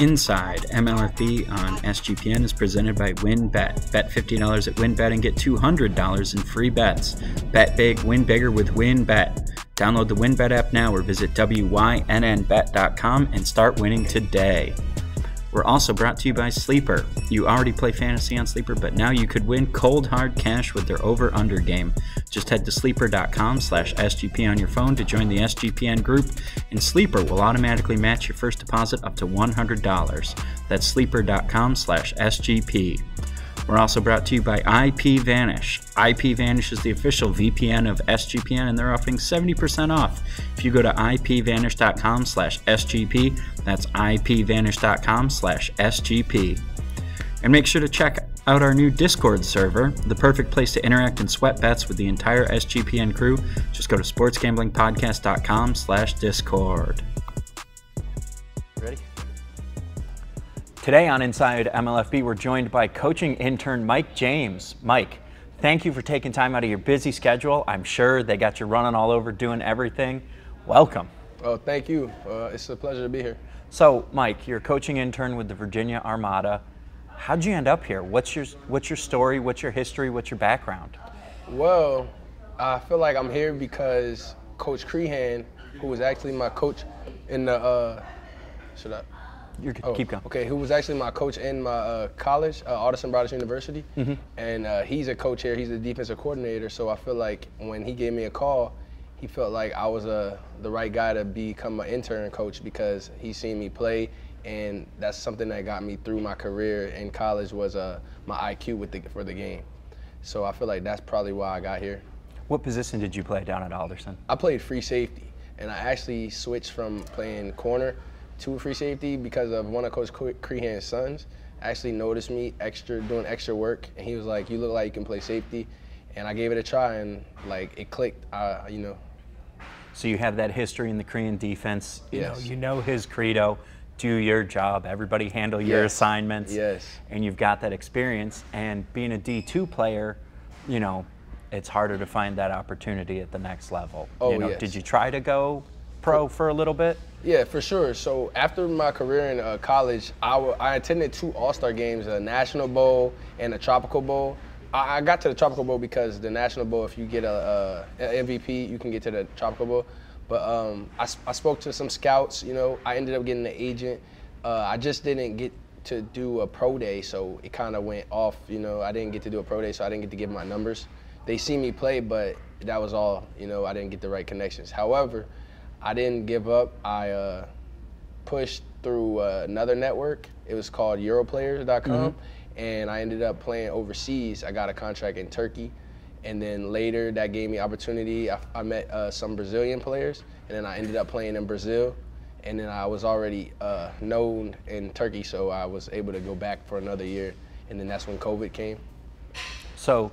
Inside MLFB on SGPN is presented by WinBet. Bet $50 at WinBet and get $200 in free bets. Bet big, win bigger with WinBet. Download the WinBet app now or visit wynnbet.com and start winning today. We're also brought to you by Sleeper. You already play fantasy on Sleeper, but now you could win cold hard cash with their over-under game. Just head to sleeper.com/SGP on your phone to join the SGPN group, and Sleeper will automatically match your first deposit up to $100. That's sleeper.com/SGP. We're also brought to you by IPVanish. IPVanish is the official VPN of SGPN, and they're offering 70% off. If you go to IPVanish.com/SGP, that's IPVanish.com/SGP. And make sure to check out our new Discord server, the perfect place to interact and sweat bets with the entire SGPN crew. Just go to sportsgamblingpodcast.com/Discord. Ready? Today on Inside MLFB, we're joined by coaching intern Mike James. Mike, thank you for taking time out of your busy schedule. I'm sure they got you running all over doing everything. Welcome. Oh, thank you. It's a pleasure to be here. So, Mike, you're a coaching intern with the Virginia Armada. How'd you end up here? What's your story? What's your history? What's your background? Well, I feel like I'm here because Coach Creehan, who was actually my coach in the Keep going. Okay, who was actually my coach in my college, Artisan Brothers University, and he's a coach here. He's a defensive coordinator. So I feel like when he gave me a call, he felt like I was the right guy to become an intern coach because he seen me play, and that's something that got me through my career in college was my IQ for the game. So I feel like that's probably why I got here. What position did you play down at Alderson? I played free safety, and I actually switched from playing corner to free safety because of one of Coach Creehan's sons actually noticed me doing extra work, and he was like, "You look like you can play safety," and I gave it a try, and like it clicked, you know. So you have that history in the Korean defense. Yes. You know his credo: do your job. Everybody handle your assignments. Yes. And you've got that experience. And being a D2 player, you know, it's harder to find that opportunity at the next level. Oh, you know, yes. Did you try to go pro for a little bit? Yeah, for sure. So after my career in college, I attended 2 All-Star games, a National Bowl and a Tropical Bowl. I got to the Tropical Bowl because the National Bowl, if you get a MVP, you can get to the Tropical Bowl. But I spoke to some scouts, you know. I ended up getting an agent. I just didn't get to do a pro day, so it kind of went off, you know. I didn't get to do a pro day, so I didn't get to give my numbers. They see me play, but that was all, you know. I didn't get the right connections. However, I didn't give up. I pushed through another network. It was called Europlayers.com, and I ended up playing overseas. I got a contract in Turkey, and then later that gave me opportunity. I met some Brazilian players, and then I ended up playing in Brazil, and then I was already known in Turkey, so I was able to go back for another year, and then that's when COVID came. So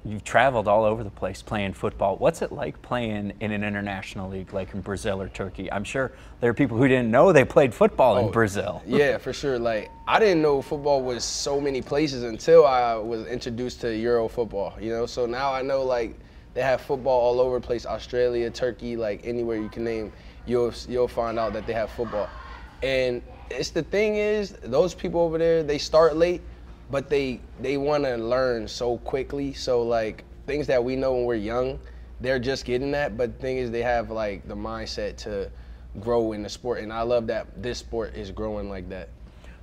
you've traveled all over the place playing football. What's it like playing in an international league like in Brazil or Turkey? I'm sure there are people who didn't know they played football in Brazil. Yeah, for sure. Like, I didn't know football was so many places until I was introduced to Euro football, you know? So now I know, like, they have football all over the place, Australia, Turkey, like anywhere you can name, you'll find out that they have football. And it's the thing is, those people over there, they start late, but they want to learn so quickly. So like things that we know when we're young, they're just getting that. But the thing is, they have like the mindset to grow in the sport, and I love that this sport is growing like that.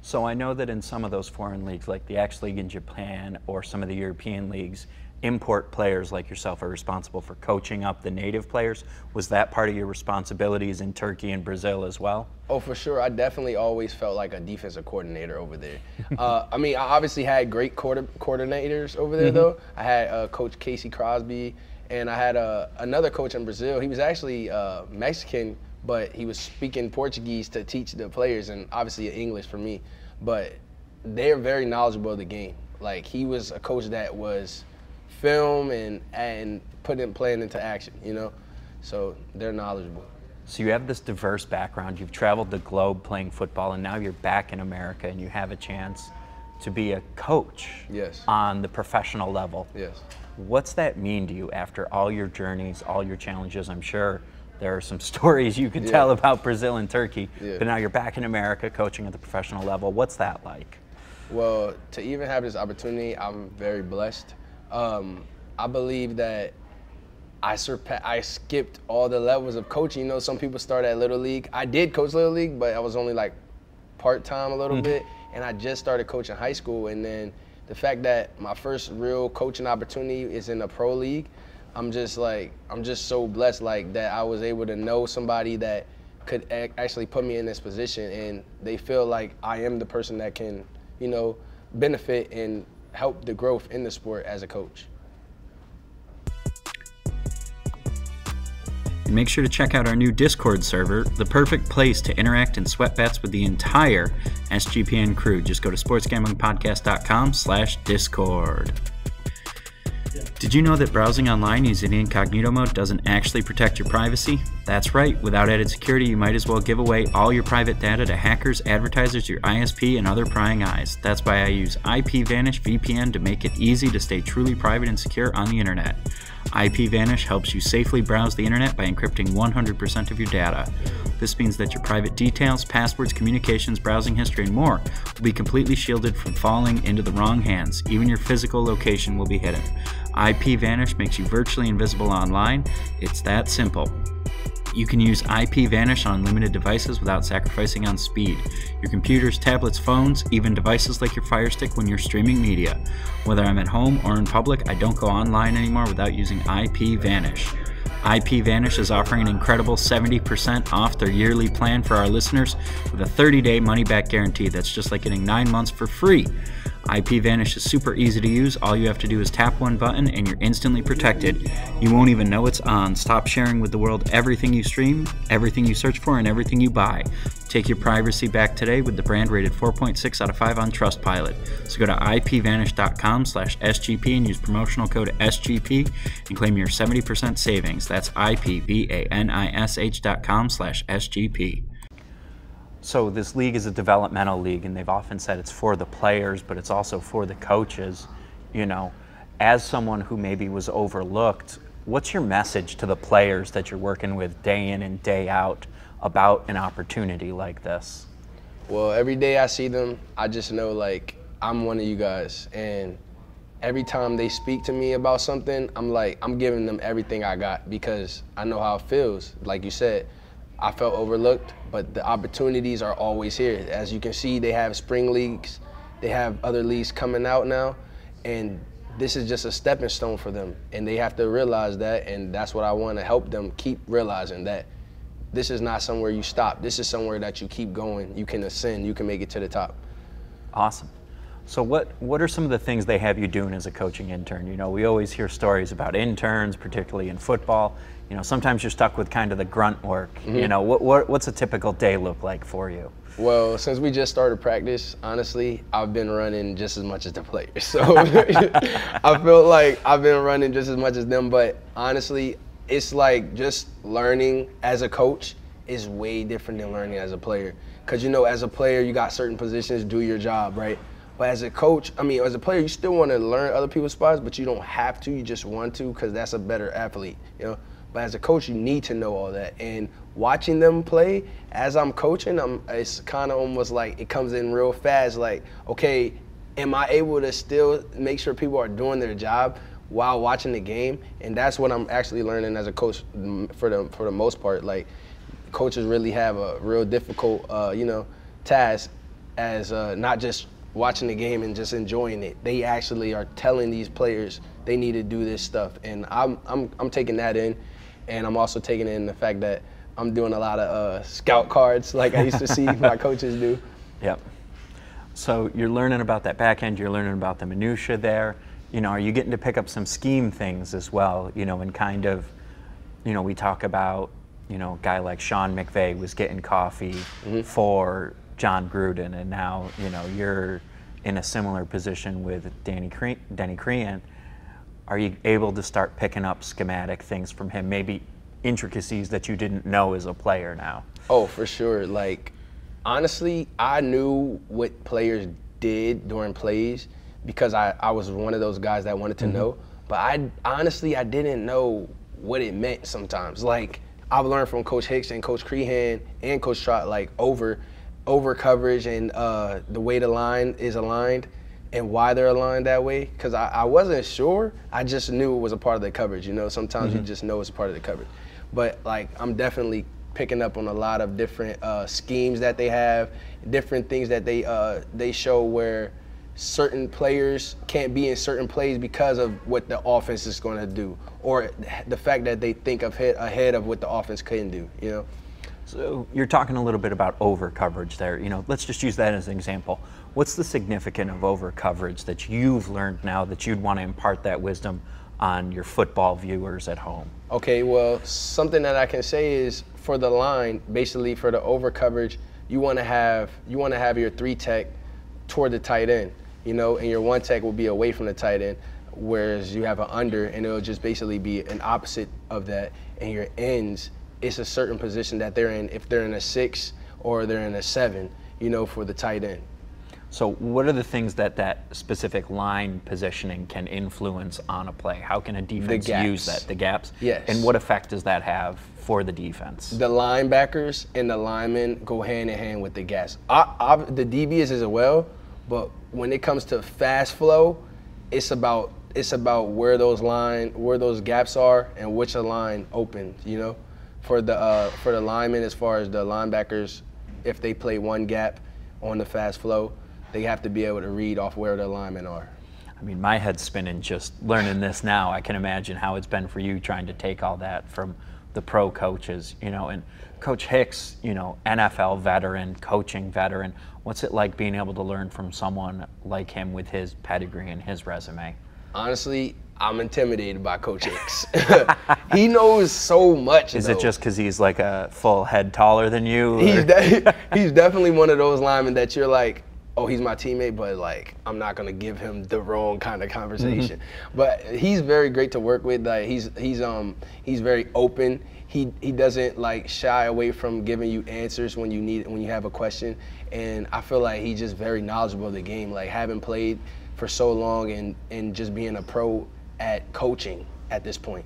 So I know that in some of those foreign leagues, like the X League in Japan or some of the European leagues, import players like yourself are responsible for coaching up the native players. Was that part of your responsibilities in Turkey and Brazil as well? Oh, for sure. I definitely always felt like a defensive coordinator over there. I mean, I obviously had great coordinators over there, though. I had Coach Casey Crosby, and I had another coach in Brazil. He was actually Mexican, but he was speaking Portuguese to teach the players, and obviously English for me. But they're very knowledgeable of the game. Like, he was a coach that was film and playing into action, you know? So they're knowledgeable. So you have this diverse background. You've traveled the globe playing football, and now you're back in America, and you have a chance to be a coach on the professional level. Yes. What's that mean to you after all your journeys, all your challenges? I'm sure there are some stories you could tell about Brazil and Turkey, but now you're back in America coaching at the professional level. What's that like? Well, to even have this opportunity, I'm very blessed. I believe that I skipped all the levels of coaching. You know, some people start at Little League. I did coach Little League, but I was only like part-time a little bit, and I just started coaching high school. And then the fact that my first real coaching opportunity is in a pro league, I'm just so blessed like that I was able to know somebody that could actually put me in this position, and they feel like I am the person that can, you know, benefit and help the growth in the sport as a coach. And make sure to check out our new Discord server, the perfect place to interact and sweat bets with the entire SGPN crew. Just go to sportsgamblingpodcast.com/discord. Did you know that browsing online using incognito mode doesn't actually protect your privacy? That's right, without added security, you might as well give away all your private data to hackers, advertisers, your ISP, and other prying eyes. That's why I use IPVanish VPN to make it easy to stay truly private and secure on the internet. IPVanish helps you safely browse the internet by encrypting 100% of your data. This means that your private details, passwords, communications, browsing history, and more will be completely shielded from falling into the wrong hands. Even your physical location will be hidden. IPVanish makes you virtually invisible online. It's that simple. You can use IPVanish on unlimited devices without sacrificing on speed. Your computers, tablets, phones, even devices like your Fire Stick when you're streaming media. Whether I'm at home or in public, I don't go online anymore without using IPVanish. IPVanish is offering an incredible 70% off their yearly plan for our listeners with a 30-day money-back guarantee. That's just like getting 9 months for free. IPVanish is super easy to use. All you have to do is tap one button and you're instantly protected. You won't even know it's on. Stop sharing with the world everything you stream, everything you search for, and everything you buy. Take your privacy back today with the brand rated 4.6 out of 5 on Trustpilot. So go to ipvanish.com/SGP and use promotional code SGP and claim your 70% savings. That's ipvanish.com/SGP. So this league is a developmental league, and they've often said it's for the players, but it's also for the coaches. You know, as someone who maybe was overlooked, what's your message to the players that you're working with day in and day out about an opportunity like this? Well, every day I see them, I just know like I'm one of you guys, and every time they speak to me about something, I'm giving them everything I got because I know how it feels. Like you said, I felt overlooked, but the opportunities are always here. As you can see, they have spring leagues, they have other leagues coming out now, and this is just a stepping stone for them. And they have to realize that, and that's what I want to help them keep realizing, that this is not somewhere you stop. This is somewhere that you keep going. You can ascend, you can make it to the top. Awesome. So what are some of the things they have you doing as a coaching intern? You know, we always hear stories about interns, particularly in football. You know, sometimes you're stuck with kind of the grunt work. You know, what's a typical day look like for you? Well, since we just started practice, honestly, I've been running just as much as the players. So I feel like I've been running just as much as them, but honestly, it's like just learning as a coach is way different than learning as a player. Because, you know, as a player, you got certain positions, do your job, right? But as a coach, I mean, as a player, you still want to learn other people's spots, but you don't have to. You just want to because that's a better athlete, you know? But as a coach, you need to know all that. And watching them play, as I'm coaching, it's kind of almost like it comes in real fast, like, okay, am I able to still make sure people are doing their job while watching the game? And that's what I'm actually learning as a coach for the most part. Like, coaches really have a real difficult, you know, task as not just watching the game and just enjoying it. They actually are telling these players they need to do this stuff. And I'm taking that in. And I'm also taking in the fact that I'm doing a lot of scout cards like I used to see my coaches do. Yep. So you're learning about that back end, you're learning about the minutia there. You know, are you getting to pick up some scheme things as well? You know, and kind of, you know, we talk about, you know, a guy like Sean McVay was getting coffee for John Gruden, and now, you know, you're in a similar position with Denny Creehan. Are you able to start picking up schematic things from him, maybe intricacies that you didn't know as a player now? Oh, for sure. Like, honestly, I knew what players did during plays because I was one of those guys that wanted to know. But honestly, I didn't know what it meant sometimes. Like, I've learned from Coach Hicks and Coach Creehan and Coach Trott, like over coverage and the way the line is aligned and why they're aligned that way. Because I wasn't sure. I just knew it was a part of the coverage. You know, sometimes you just know it's a part of the coverage. But like, I'm definitely picking up on a lot of different schemes that they have, different things that they show where certain players can't be in certain plays because of what the offense is going to do, or the fact that they think ahead of what the offense can do, you know? So you're talking a little bit about over coverage there. You know, let's just use that as an example. What's the significance of over coverage that you've learned now that you'd want to impart that wisdom on your football viewers at home? Okay, well, something that I can say is for the line, basically for the over coverage, you want to have your 3 tech toward the tight end, you know, and your 1 tech will be away from the tight end, whereas you have an under, and it'll just basically be an opposite of that. And your ends, it's a certain position that they're in, if they're in a 6 or they're in a 7, you know, for the tight end. So what are the things that specific line positioning can influence on a play? How can a defense use that? The gaps? Yes. And what effect does that have for the defense? The linebackers and the linemen go hand in hand with the gaps. The DB is as well, but when it comes to fast flow, it's about where those gaps are and which line opens, you know? For the linemen, as far as the linebackers, if they play 1 gap on the fast flow, they have to be able to read off where the linemen are. I mean, my head's spinning just learning this now. I can imagine how it's been for you trying to take all that from the pro coaches, you know. And Coach Hicks, you know, NFL veteran, coaching veteran, what's it like being able to learn from someone like him with his pedigree and his resume? Honestly, I'm intimidated by Coach Hicks. He knows so much. Is it just because he's like a full head taller than you? He's definitely one of those linemen that you're like, oh, he's my teammate, but like, I'm not gonna give him the wrong kind of conversation. But he's very great to work with. Like, he's very open. He doesn't like shy away from giving you answers when you have a question. And I feel like he's just very knowledgeable of the game. Like, having played for so long and just being a pro at coaching at this point.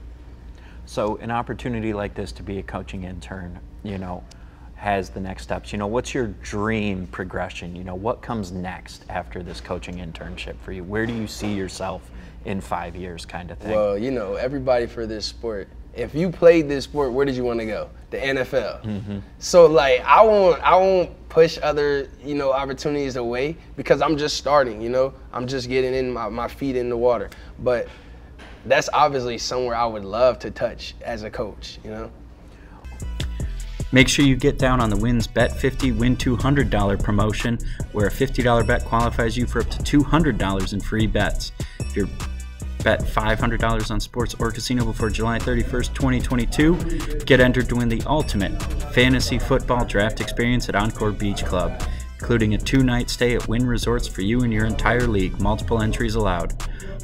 So an opportunity like this to be a coaching intern, you know, has the next steps. You know, what's your dream progression? You know, what comes next after this coaching internship for you? Where do you see yourself in 5 years, kind of thing? Well, you know, everybody for this sport, if you played this sport, where did you want to go? The NFL. So like, I won't push other, you know, opportunities away because I'm just starting, you know. I'm just getting in my feet in the water. But that's obviously somewhere I would love to touch as a coach, you know. Make sure you get down on the Wins Bet 50 Win $200 promotion, where a $50 bet qualifies you for up to $200 in free bets. If you're bet $500 on sports or casino before July 31st, 2022, get entered to win the ultimate fantasy football draft experience at Encore Beach Club, including a 2-night stay at Wynn Resorts for you and your entire league. Multiple entries allowed.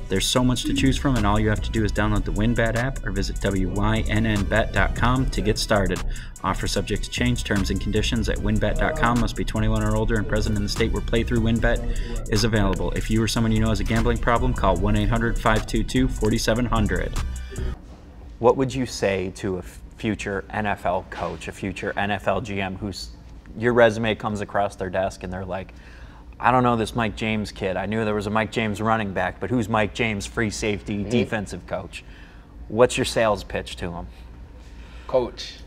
There's so much to choose from, and all you have to do is download the WynnBet app or visit wynnbet.com to get started. Offer subject to change. Terms and conditions at wynnbet.com. Must be 21 or older and present in the state where playthrough WynnBet is available. If you or someone you know has a gambling problem, call 1-800-522-4700. What would you say to a future NFL coach, a future NFL GM whose your resume comes across their desk and they're like, I don't know this Mike James kid. I knew there was a Mike James running back, but who's Mike James, free safety, defensive coach? What's your sales pitch to him? Coach,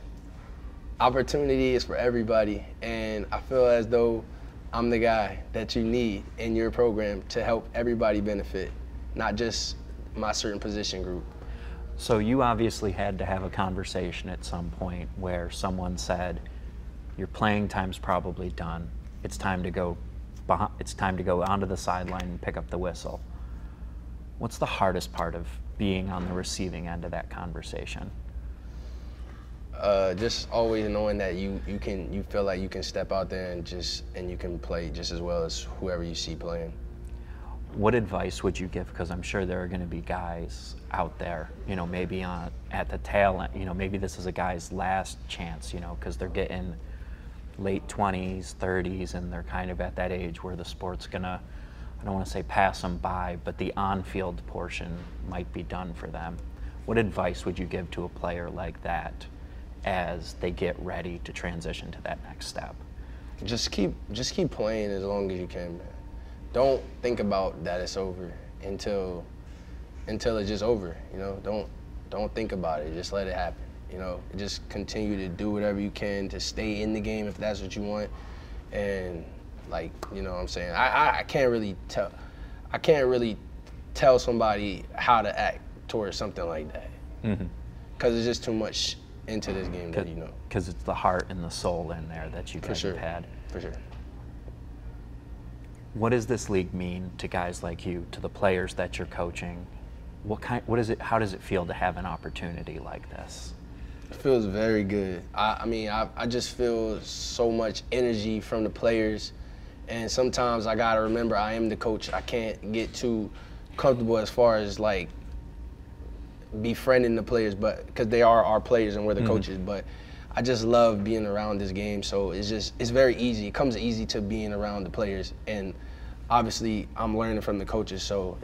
opportunity is for everybody, and I feel as though I'm the guy that you need in your program to help everybody benefit, not just my certain position group. So you obviously had to have a conversation at some point where someone said, your playing time's probably done. It's time to go onto the sideline and pick up the whistle. What's the hardest part of being on the receiving end of that conversation? Just always knowing that you feel like you can step out there and you can play just as well as whoever you see playing. What advice would you give? Because I'm sure there are going to be guys out there, you know, maybe at the tail end, you know, maybe this is a guy's last chance, you know, because they're getting late 20s, 30s, and they're kind of at that age where the sport's gonna, I don't want to say pass them by, but the on-field portion might be done for them. What advice would you give to a player like that as they get ready to transition to that next step? Just keep playing as long as you can, man. Don't think about that it's over until it's just over. You know, don't think about it. Just let it happen. You know, just continue to do whatever you can to stay in the game if that's what you want. And like, you know what I'm saying? I can't really tell somebody how to act towards something like that. Because it's just too much into this game that you know. Because it's the heart and the soul in there that you guys have had. For sure. What does this league mean to guys like you, to the players that you're coaching? What is it? How does it feel to have an opportunity like this? It feels very good. I mean, I just feel so much energy from the players, and sometimes I gotta remember I am the coach. I can't get too comfortable as far as like befriending the players, but because they are our players and we're the coaches. But I just love being around this game, so it's very easy. It comes easy to being around the players, and obviously I'm learning from the coaches, so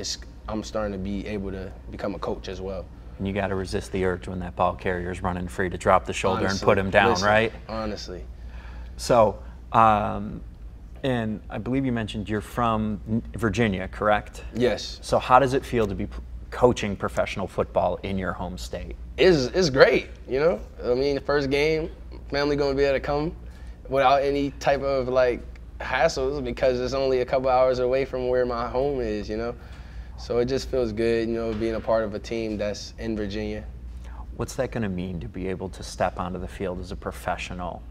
I'm starting to be able to become a coach as well. And you got to resist the urge when that ball carrier's running free to drop the shoulder Honestly, and put him down, listen, right? Honestly. So, and I believe you mentioned you're from Virginia, correct? Yes. So how does it feel to be coaching professional football in your home state? It's great, you know? I mean, the first game, family gonna be able to come without any type of like hassles because it's only a couple hours away from where my home is, you know? So it just feels good, you know, being a part of a team that's in Virginia. What's that gonna mean to be able to step onto the field as a professional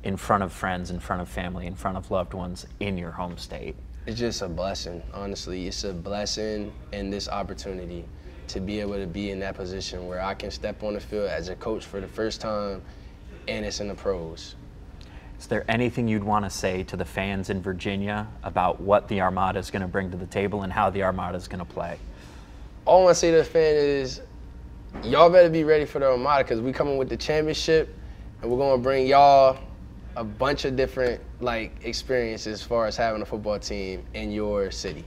in front of friends, in front of family, in front of loved ones in your home state? It's just a blessing, honestly. It's a blessing and this opportunity to be able to be in that position where I can step on the field as a coach for the first time, and it's in the pros. Is there anything you'd want to say to the fans in Virginia about what the Armada is going to bring to the table and how the Armada is going to play? All I want to say to the fan is, y'all better be ready for the Armada because we coming with the championship, and we're going to bring y'all a bunch of different like experiences as far as having a football team in your city.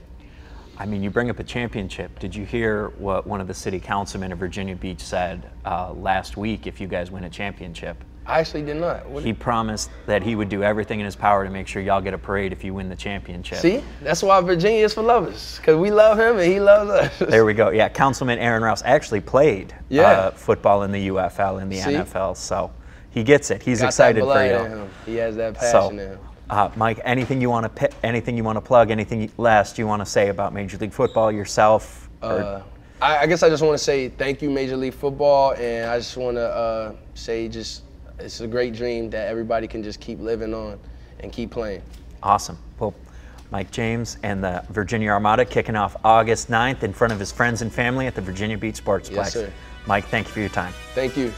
I mean, you bring up a championship. Did you hear what one of the city councilmen of Virginia Beach said last week if you guys win a championship? I actually did not. He promised that he would do everything in his power to make sure y'all get a parade if you win the championship. See? That's why Virginia is for lovers, because we love him and he loves us. There we go. Yeah, Councilman Aaron Rouse actually played football in the UFL and the NFL, so he gets it. He's excited for you. He has that passion in him. Mike, anything you want to plug? Anything last you want to say about Major League Football yourself? I guess I just want to say thank you, Major League Football, and I just want to say it's a great dream that everybody can just keep living on and keep playing. Awesome. Well, Mike James and the Virginia Armada kicking off August 9th in front of his friends and family at the Virginia Beach Sportsplex. Yes, sir. Mike, thank you for your time. Thank you.